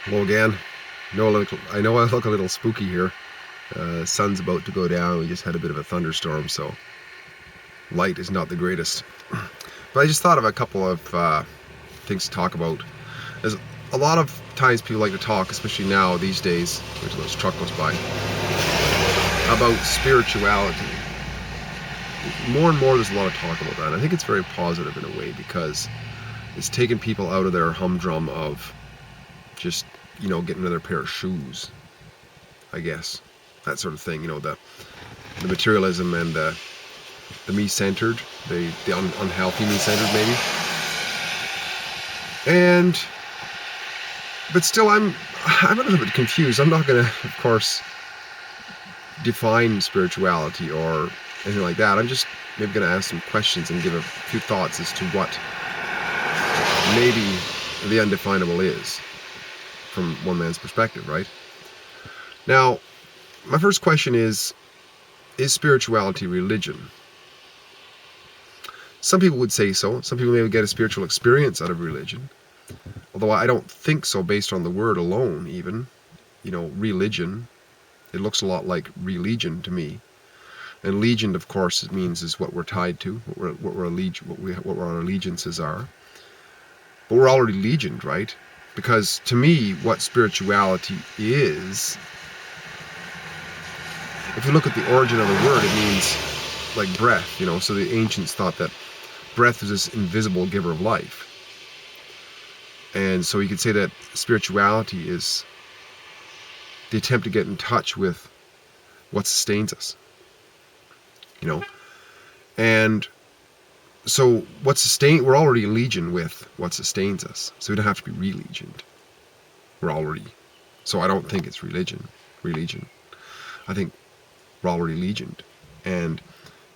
Hello again. I know I look a little spooky here. Sun's about to go down. We just had a bit of a thunderstorm, so light is not the greatest. But I just thought of a couple of things to talk about. There's a lot of times people like to talk, especially now these days, which those truck goes by, about spirituality. More and more, there's a lot of talk about that. And I think it's very positive in a way because it's taken people out of their humdrum of just getting another pair of shoes, I guess, that sort of thing. The materialism and the me-centered, the unhealthy me-centered maybe. But still, I'm a little bit confused. I'm not going to, of course, define spirituality or anything like that. I'm just maybe going to ask some questions and give a few thoughts as to what maybe the undefinable is from one man's perspective, right? Now, my first question is spirituality religion? Some people would say so. Some people may get a spiritual experience out of religion. Although I don't think so based on the word alone, even. Religion, it looks a lot like religion to me. And legion, of course, it means is what we're tied to, what our allegiances are. But we're already legioned, right? Because to me, what spirituality is, if you look at the origin of the word, it means like breath, So the ancients thought that breath was this invisible giver of life. And so you could say that spirituality is the attempt to get in touch with what sustains us. And so we're already in legion with what sustains us. So we don't have to be religioned. We're already. So I don't think it's religion. I think we're already legioned. And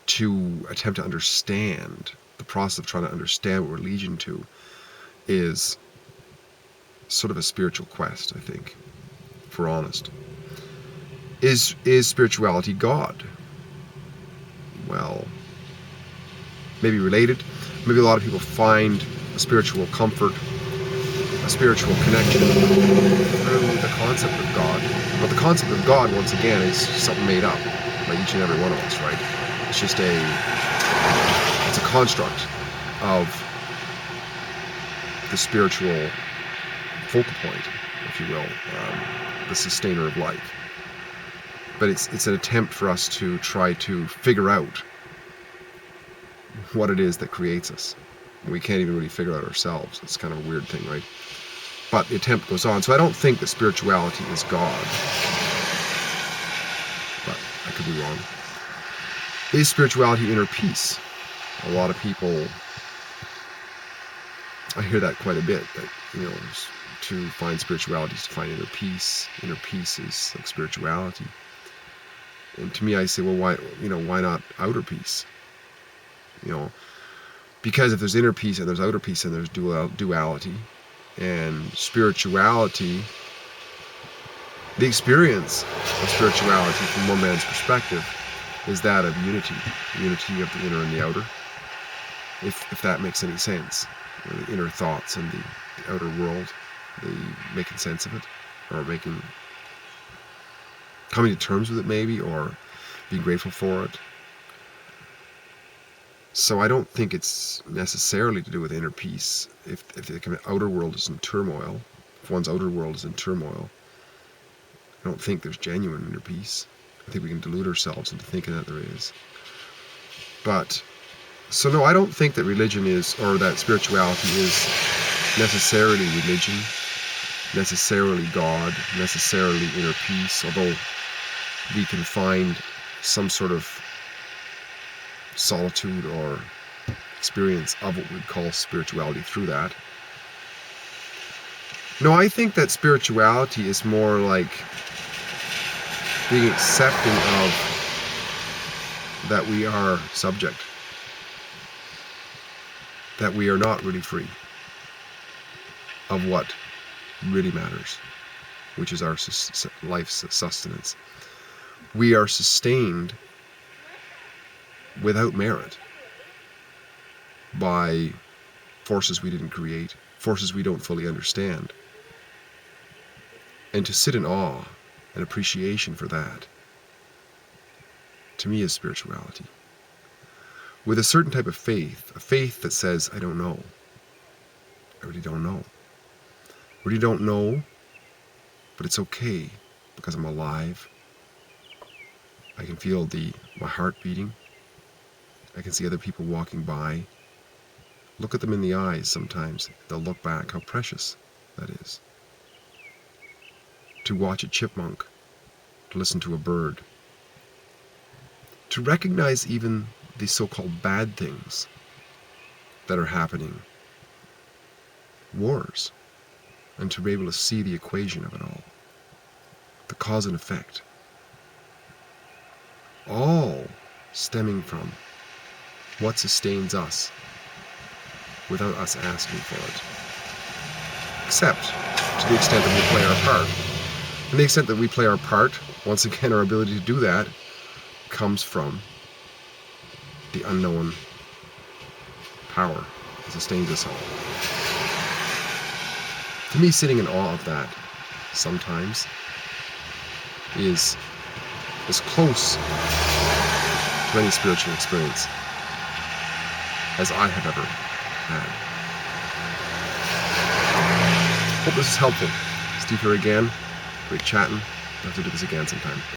to attempt to understand, the process of trying to understand what we're legioned to is sort of a spiritual quest, I think, if we're honest. Is spirituality God? Well, maybe related. Maybe a lot of people find a spiritual comfort, a spiritual connection through the concept of God. But the concept of God, once again, is something made up by each and every one of us, right? It's just it's a construct of the spiritual focal point, if you will, the sustainer of life. But it's an attempt for us to try to figure out what it is that creates us. We can't even really figure out ourselves. It's kind of a weird thing, right? But the attempt goes on. So I don't think that spirituality is God. But I could be wrong. Is spirituality inner peace? A lot of people, I hear that quite a bit, that, to find spirituality is to find inner peace. Inner peace is like spirituality. And to me, I say, well, why not outer peace? Because if there's inner peace and there's outer peace, and there's duality. And spirituality, the experience of spirituality from one man's perspective is that of unity of the inner and the outer, if that makes any sense. The inner thoughts and the outer world, making sense of it, or coming to terms with it maybe, or being grateful for it. So I don't think it's necessarily to do with inner peace. If the outer world is in turmoil, if one's outer world is in turmoil, I don't think there's genuine inner peace. I think we can delude ourselves into thinking that there is. But, so no, I don't think that religion is, or that spirituality is necessarily religion, necessarily God, necessarily inner peace, although we can find some sort of solitude or experience of what we'd call spirituality through that. No, I think that spirituality is more like being accepting of that we are subject, that we are not really free of what really matters, which is our life's sustenance. We are sustained without merit by forces we didn't create, forces we don't fully understand. And to sit in awe and appreciation for that, to me, is spirituality. With a certain type of faith, a faith that says, I don't know. I really don't know. I really don't know, but it's okay because I'm alive. I can feel my heart beating. I can see other people walking by. Look at them in the eyes sometimes. They'll look back. How precious that is. To watch a chipmunk, to listen to a bird, to recognize even the so-called bad things that are happening, wars, and to be able to see the equation of it all, the cause and effect, all stemming from what sustains us without us asking for it, except to the extent that we play our part. And the extent that we play our part, once again, our ability to do that comes from the unknown power that sustains us all. To me, sitting in awe of that sometimes is as close to any spiritual experience as I have ever had. Hope this is helpful. Steve here again. Great chatting. We'll have to do this again sometime.